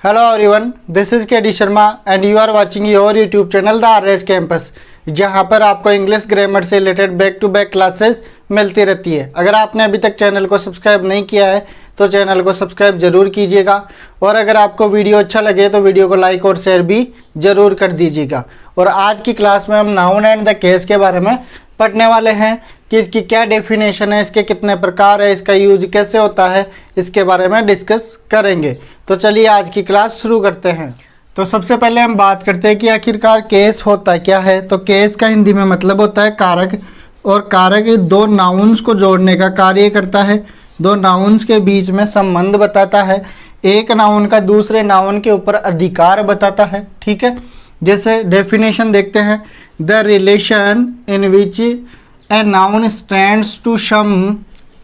Hello everyone, this is KD Sharma and you are watching your YouTube channel The RS Campus, जहाँ पर आपको English grammar से related back to back classes मिलती रहती है। अगर आपने अभी तक चैनल को सब्सक्राइब नहीं किया है तो चैनल को सब्सक्राइब जरूर कीजिएगा और अगर आपको वीडियो अच्छा लगे तो वीडियो को लाइक और शेयर भी जरूर कर दीजिएगा। और आज की क्लास में हम नाउन एंड द केस के बारे में पढ़ने वाले हैं कि इसकी क्या डेफिनेशन है, इसके कितने प्रकार है, इसका यूज कैसे होता है, इसके बारे में डिस्कस करेंगे। तो चलिए आज की क्लास शुरू करते हैं। तो सबसे पहले हम बात करते हैं कि आखिरकार केस होता क्या है। तो केस का हिंदी में मतलब होता है कारक, और कारक दो नाउन्स को जोड़ने का कार्य करता है, दो नाउन्स के बीच में संबंध बताता है, एक नाउन का दूसरे नाउन के ऊपर अधिकार बताता है। ठीक है, जैसे डेफिनेशन देखते हैं, the relation in which a noun stands to some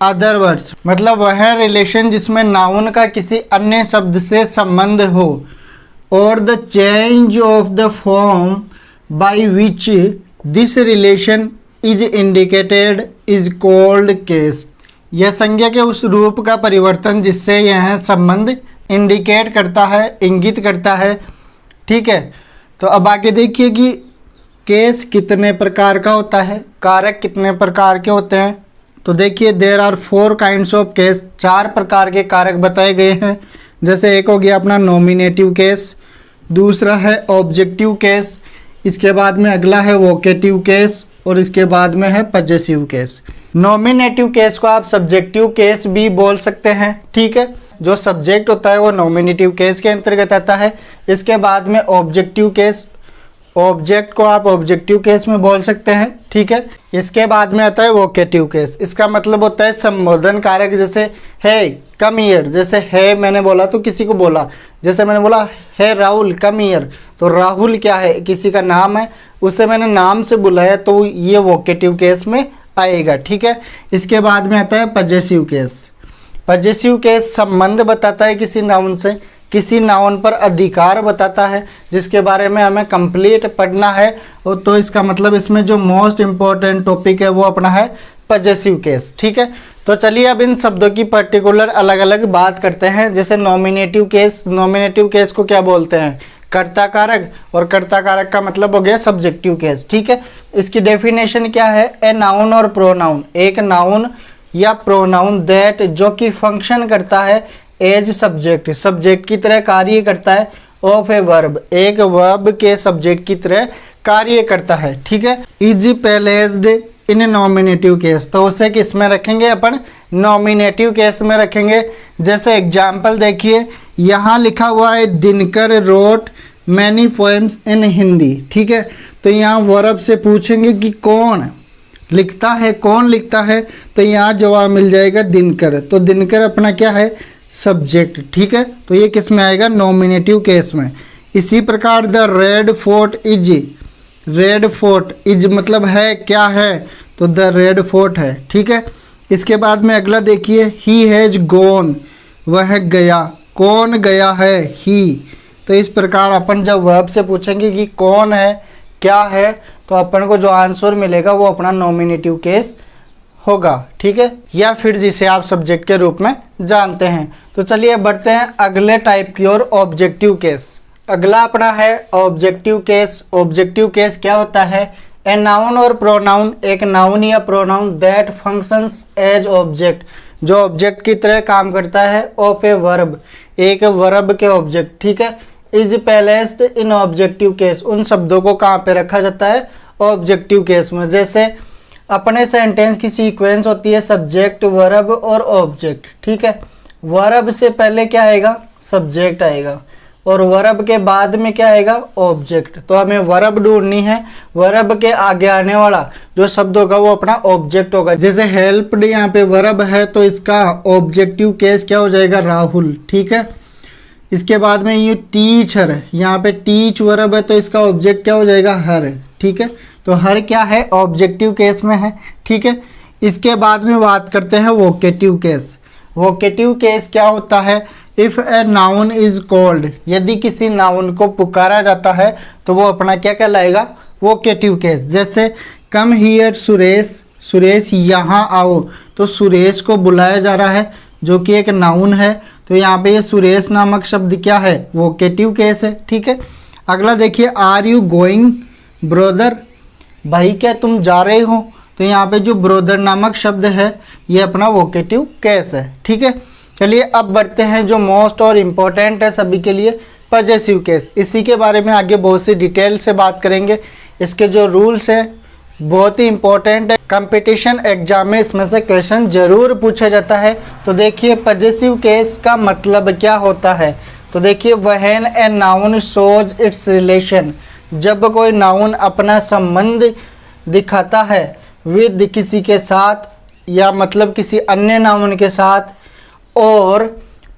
other words, मतलब वह रिलेशन जिसमें नाउन का किसी अन्य शब्द से संबंध हो, और the change of the form by which this relation is indicated is called case. यह संज्ञा के उस रूप का परिवर्तन जिससे यह संबंध इंडिकेट करता है, इंगित करता है। ठीक है, तो अब आगे देखिए कि केस कितने प्रकार का होता है, कारक कितने प्रकार के होते हैं। तो देखिए there are 4 kinds of case, 4 प्रकार के कारक बताए गए हैं। जैसे एक हो गया अपना नॉमिनेटिव केस, दूसरा है ऑब्जेक्टिव केस, इसके बाद में अगला है वोकेटिव केस और इसके बाद में है पजेसिव केस। नॉमिनेटिव केस को आप सब्जेक्टिव केस भी बोल सकते हैं। ठीक है, जो सब्जेक्ट होता है वो नॉमिनेटिव केस के अंतर्गत आता है। इसके बाद में ऑब्जेक्टिव केस, ऑब्जेक्ट को आप ऑब्जेक्टिव केस में बोल सकते हैं। ठीक है, इसके बाद में आता है वोकेटिव केस, इसका मतलब होता है संबोधन कारक। जैसे है कम हियर, जैसे है मैंने बोला तो किसी को बोला, जैसे मैंने बोला है राहुल कम हियर, तो राहुल क्या है, किसी का नाम है, उसे मैंने नाम से बुलाया तो ये वोकेटिव केस में आएगा। ठीक है, इसके बाद में आता है पजेसिव केस। पजेसिव केस संबंध बताता है किसी नाउन से, किसी नाउन पर अधिकार बताता है, जिसके बारे में हमें कंप्लीट पढ़ना है। और तो इसका मतलब इसमें जो मोस्ट इम्पोर्टेंट टॉपिक है वो अपना है पजेसिव केस। ठीक है, तो चलिए अब इन शब्दों की पर्टिकुलर अलग अलग बात करते हैं। जैसे नॉमिनेटिव केस, नॉमिनेटिव केस को क्या बोलते हैं, कर्ता कारक, और कर्ता कारक का मतलब हो गया सब्जेक्टिव केस। ठीक है, इसकी डेफिनेशन क्या है, ए नाउन और प्रोनाउन, एक नाउन या प्रोनाउन दैट जो कि फंक्शन करता है एज सब्जेक्ट, सब्जेक्ट की तरह कार्य करता है, ऑफ ए वर्ब, एक वर्ब के सब्जेक्ट की तरह कार्य करता है। ठीक है, is placed in nominative case, तो उसे किस में रखेंगे अपन, नॉमिनेटिव केस में रखेंगे। जैसे एग्जाम्पल देखिए, यहाँ लिखा हुआ है Dinkar road many poems in Hindi. ठीक है, तो यहाँ वर्ब से पूछेंगे कि कौन लिखता है, कौन लिखता है, तो यहाँ जवाब मिल जाएगा दिनकर। तो दिनकर अपना क्या है, सब्जेक्ट। ठीक है, तो ये किस में आएगा, नॉमिनेटिव केस में। इसी प्रकार the red fort is, red fort is मतलब है, क्या है, तो द रेड फोर्ट है। ठीक है, इसके बाद में अगला देखिए, ही हैज गॉन, वह गया, कौन गया है, ही। तो इस प्रकार अपन जब वर्ब से पूछेंगे कि कौन है, क्या है, तो अपन को जो आंसर मिलेगा वो अपना नॉमिनेटिव केस होगा। ठीक है, या फिर जिसे आप सब्जेक्ट के रूप में जानते हैं। तो चलिए बढ़ते हैं अगले टाइप की ओर, ऑब्जेक्टिव केस। अगला अपना है ऑब्जेक्टिव केस। ऑब्जेक्टिव केस क्या होता है, ए नाउन और प्रोनाउन, एक नाउन या pronoun that functions as object, जो ऑब्जेक्ट की तरह काम करता है, ऑफ ए वर्ब, एक वर्ब के ऑब्जेक्ट। ठीक है, is placed in objective case, उन शब्दों को कहाँ पे रखा जाता है, ऑब्जेक्टिव केस में। जैसे अपने सेंटेंस की सीक्वेंस होती है सब्जेक्ट, वर्ब और ऑब्जेक्ट। ठीक है, वर्ब से पहले क्या आएगा, सब्जेक्ट आएगा, और वर्ब के बाद में क्या आएगा, ऑब्जेक्ट। तो हमें वर्ब ढूंढनी है, वर्ब के आगे आने वाला जो शब्द होगा वो अपना ऑब्जेक्ट होगा। जैसे हेल्प्ड यहाँ पे वर्ब है तो इसका ऑब्जेक्टिव केस क्या हो जाएगा, राहुल। ठीक है, इसके बाद में ये टीचर, यहाँ पे टीच वर्ब है तो इसका ऑब्जेक्ट क्या हो जाएगा, हर। ठीक है, तो हर क्या है, ऑब्जेक्टिव केस में है। ठीक है, इसके बाद में बात करते हैं वोकेटिव केस। वोकेटिव केस क्या होता है, if a noun is called, यदि किसी नाउन को पुकारा जाता है तो वो अपना क्या कहलाएगा, वोकेटिव केस। जैसे कम हियर सुरेश, सुरेश यहाँ आओ, तो सुरेश को बुलाया जा रहा है जो कि एक नाउन है, तो यहाँ पे ये सुरेश नामक शब्द क्या है, वोकेटिव केस है। ठीक है, अगला देखिए, आर यू गोइंग ब्रोदर, भाई क्या तुम जा रहे हो, तो यहाँ पे जो ब्रोदर नामक शब्द है ये अपना वोकेटिव केस है। ठीक है, चलिए अब बढ़ते हैं जो मोस्ट और इम्पोर्टेंट है सभी के लिए, पजेसिव केस। इसी के बारे में आगे बहुत सी डिटेल से बात करेंगे। इसके जो रूल्स हैं बहुत ही इंपॉर्टेंट है, कंपटीशन एग्जाम में इसमें से क्वेश्चन जरूर पूछा जाता है। तो देखिए पजेसिव केस का मतलब क्या होता है, तो देखिए when a noun shows it's relation, जब कोई नाउन अपना संबंध दिखाता है विद किसी के साथ या मतलब किसी अन्य नाउन के साथ, और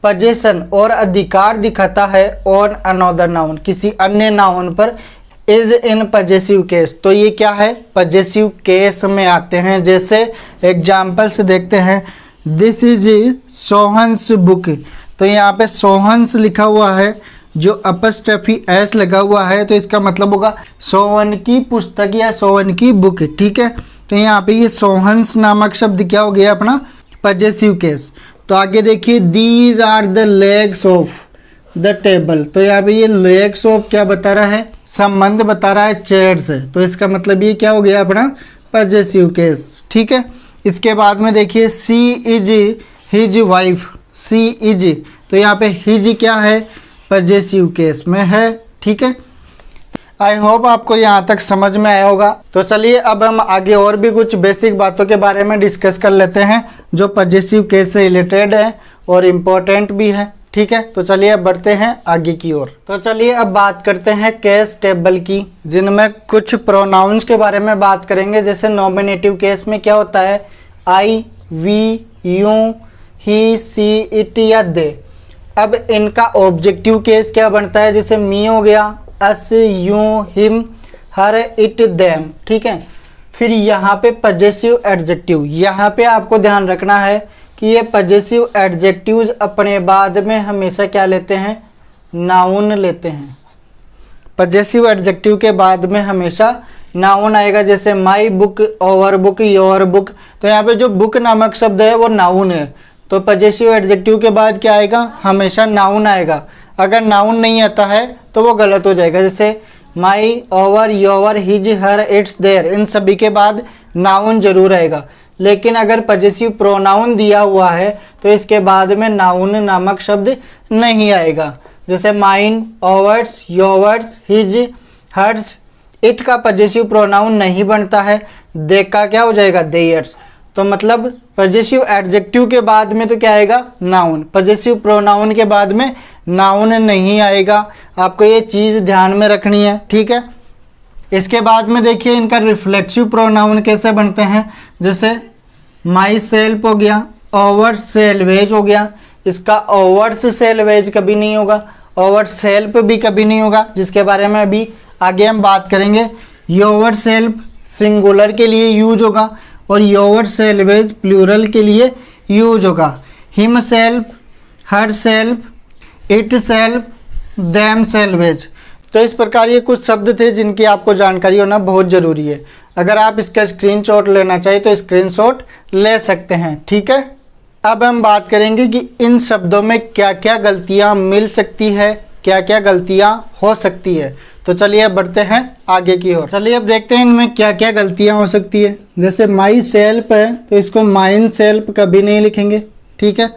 पोजीशन और अधिकार दिखाता है ऑन अनदर नाउन, किसी अन्य नाउन पर, इज इन पजेसिव केस। तो ये क्या है, पजेसिव केस में आते हैं। जैसे एग्जाम्पल से देखते हैं, दिस इज सोहन्स बुक, तो यहाँ पे सोहन्स लिखा हुआ है, जो अपस्ट्रफी एस लगा हुआ है, तो इसका मतलब होगा सोहन की पुस्तक या सोहन की बुक। ठीक है, तो यहाँ पे ये सोहन्स नामक शब्द क्या हो गया अपना, पजेसिव केस। तो आगे देखिए, these are the legs of the table, तो यहाँ पे ये लेग्स ऑफ क्या बता रहा है, संबंध बता रहा है चेयर से, तो इसका मतलब ये क्या हो गया अपना पजेसिव केस। ठीक है, इसके बाद में देखिए, she is his wife, she is, तो यहाँ पे हिज क्या है, पजेसिव केस में है। ठीक है, आई होप आपको यहाँ तक समझ में आया होगा। तो चलिए अब हम आगे और भी कुछ बेसिक बातों के बारे में डिस्कस कर लेते हैं जो पजेसिव केस से रिलेटेड है और इम्पोर्टेंट भी है। ठीक है, तो चलिए अब बढ़ते हैं आगे की ओर। तो चलिए अब बात करते हैं केस टेबल की, जिनमें कुछ प्रोनाउंस के बारे में बात करेंगे। जैसे नॉमिनेटिव केस में क्या होता है, I, we, you, he, she, it या दे। अब इनका ऑब्जेक्टिव केस क्या बनता है, जैसे मी हो गया, us, you, him, her, it, them. ठीक है, फिर यहाँ पे पजेसिव एडजेक्टिव, यहाँ पे आपको ध्यान रखना है कि ये पजेसिव एडजेक्टिव्स अपने बाद में हमेशा क्या लेते हैं, नाउन लेते हैं। पजेसिव एडजेक्टिव के बाद में हमेशा नाउन आएगा। जैसे my book, over book, your book, तो यहाँ पे जो बुक नामक शब्द है वो नाउन है, तो पजेसिव एडजेक्टिव के बाद क्या आएगा, हमेशा नाउन आएगा। अगर नाउन नहीं आता है तो वो गलत हो जाएगा। जैसे my, our, your, his, her, its, their, इन सभी के बाद नाउन जरूर आएगा। लेकिन अगर पजेसिव प्रोनाउन दिया हुआ है तो इसके बाद में नाउन नामक शब्द नहीं आएगा। जैसे mine, ours, yours, his, hers, it का पजेसिव प्रोनाउन नहीं बनता है, दे का क्या हो जाएगा, देयर्स। तो मतलब पजेसिव एडजेक्टिव के बाद में तो क्या आएगा, नाउन, पजेसिव प्रोनाउन के बाद में नाउन नहीं आएगा। आपको ये चीज़ ध्यान में रखनी है। ठीक है, इसके बाद में देखिए इनका रिफ्लेक्सिव प्रोनाउन कैसे बनते हैं। जैसे माई सेल्फ हो गया, ओवर सेल्वेज हो गया, इसका ओवर्स सेल्वेज कभी नहीं होगा, ओवर सेल्फ भी कभी नहीं होगा, जिसके बारे में अभी आगे हम बात करेंगे। योवर सेल्फ सिंगुलर के लिए यूज होगा और योवर सेल्वेज प्लूरल के लिए यूज होगा। Him self, her self, it self, them salvage. तो इस प्रकार ये कुछ शब्द थे जिनकी आपको जानकारी होना बहुत ज़रूरी है। अगर आप इसका स्क्रीनशॉट लेना चाहिए तो स्क्रीनशॉट ले सकते हैं। ठीक है, अब हम बात करेंगे कि इन शब्दों में क्या क्या गलतियां मिल सकती है, क्या क्या गलतियां हो सकती है। तो चलिए बढ़ते हैं आगे की ओर। चलिए अब देखते हैं इनमें क्या क्या गलतियां हो सकती है। जैसे माई सेल्फ है तो इसको माइन सेल्फ कभी नहीं लिखेंगे। ठीक है,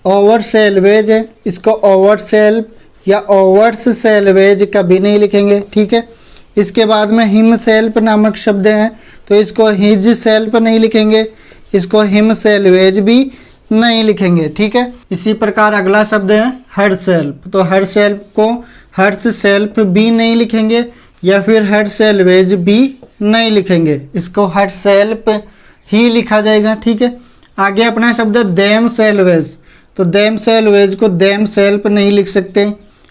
ओवर सेल्वेज है, इसको ओवर सेल्फ या ओवर्स सेल्वेज कभी नहीं लिखेंगे। ठीक है, इसके बाद में हिम सेल्फ नामक शब्द हैं तो इसको हिज सेल्फ नहीं लिखेंगे, इसको हिम सेल्वेज भी नहीं लिखेंगे। ठीक है, इसी प्रकार अगला शब्द है हर सेल्फ, तो हर सेल्फ को हर्स सेल्फ भी नहीं लिखेंगे या फिर हर सेल्वेज भी नहीं लिखेंगे, इसको हर सेल्फ ही लिखा जाएगा। ठीक है, आगे अपना शब्द है देम सेल्वेज, तो देम सेल्वेज को देम सेल्फ नहीं लिख सकते,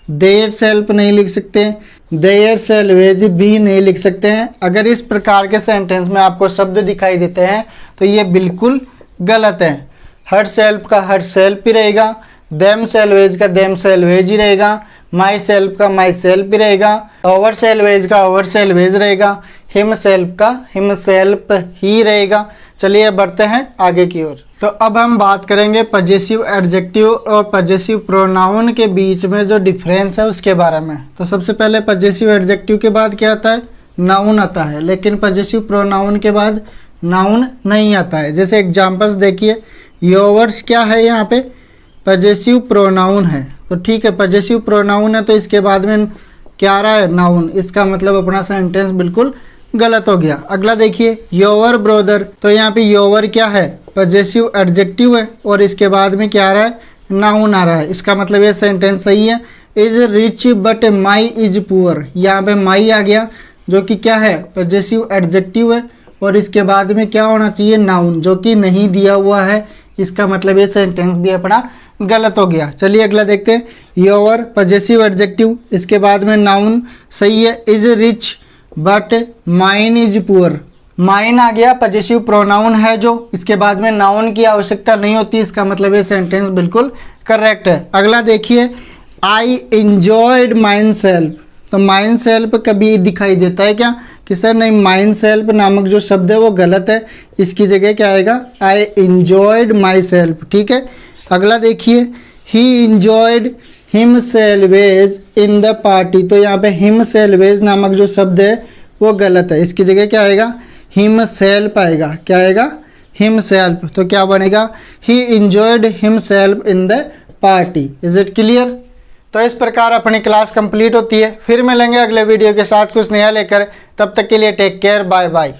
देयर सेल्फ नहीं लिख सकते, देयर सेल्वेज भी नहीं लिख सकते हैं। अगर इस प्रकार के सेंटेंस में आपको शब्द दिखाई देते हैं तो ये बिल्कुल गलत है। हर सेल्फ का हर सेल्फ ही रहेगा, देम सेल्वेज का देम सेल्वेज ही रहेगा, माई सेल्फ का माई सेल्फ ही रहेगा, ओवर सेल्वेज का ओवर सेल्वेज रहेगा, हिम सेल्फ का हिम सेल्फ ही रहेगा। चलिए बढ़ते हैं आगे की ओर। तो अब हम बात करेंगे पजेसिव एडजेक्टिव और पजेसिव प्रोनाउन के बीच में जो डिफरेंस है उसके बारे में। तो सबसे पहले पजेसिव एडजेक्टिव के बाद क्या आता है, नाउन आता है, लेकिन पजेसिव प्रोनाउन के बाद नाउन नहीं आता है। जैसे एग्जांपल्स देखिए, योवर्स क्या है, यहाँ पे पजेसिव प्रोनाउन है, तो ठीक है पजेसिव प्रोनाउन है तो इसके बाद में क्या आ रहा है, नाउन। इसका मतलब अपना सेंटेंस बिल्कुल गलत हो गया। अगला देखिए, योवर ब्रदर, तो यहाँ पे योवर क्या है, पजेसिव एडजेक्टिव है और इसके बाद में क्या आ रहा है, नाउन आ रहा है। इसका मतलब ये सेंटेंस सही है। Is rich but my is poor, यहाँ पे माई आ गया जो कि क्या है, पजेसिव एडजेक्टिव है और इसके बाद में क्या होना चाहिए, नाउन, जो कि नहीं दिया हुआ है। इसका मतलब ये सेंटेंस भी अपना गलत हो गया। चलिए अगला देखते हैं, योवर पजेसिव एडजेक्टिव, इसके बाद में नाउन सही है। Is rich but mine is poor, mine आ गया पजेसिव प्रोनाउन है जो, इसके बाद में नाउन की आवश्यकता नहीं होती। इसका मतलब ये सेंटेंस बिल्कुल करेक्ट है। अगला देखिए, आई इंजॉयड माइन सेल्फ, तो माइन सेल्फ कभी दिखाई देता है क्या कि सर नहीं, माइन सेल्फ नामक जो शब्द है वो गलत है, इसकी जगह क्या आएगा, आई इंजॉयड माई सेल्फ, ठीक है। अगला देखिए, ही enjoyed him salvage in the party, तो यहाँ पे हिम सेल्वेज नामक जो शब्द है वो गलत है, इसकी जगह क्या आएगा, हिम सेल्फ आएगा। क्या आएगा, हिम सेल्फ, तो क्या बनेगा, ही enjoyed him self in the party. Is it clear. तो इस प्रकार अपनी क्लास कंप्लीट होती है। फिर मिलेंगे अगले वीडियो के साथ कुछ नया लेकर, तब तक के लिए टेक केयर, बाय बाय।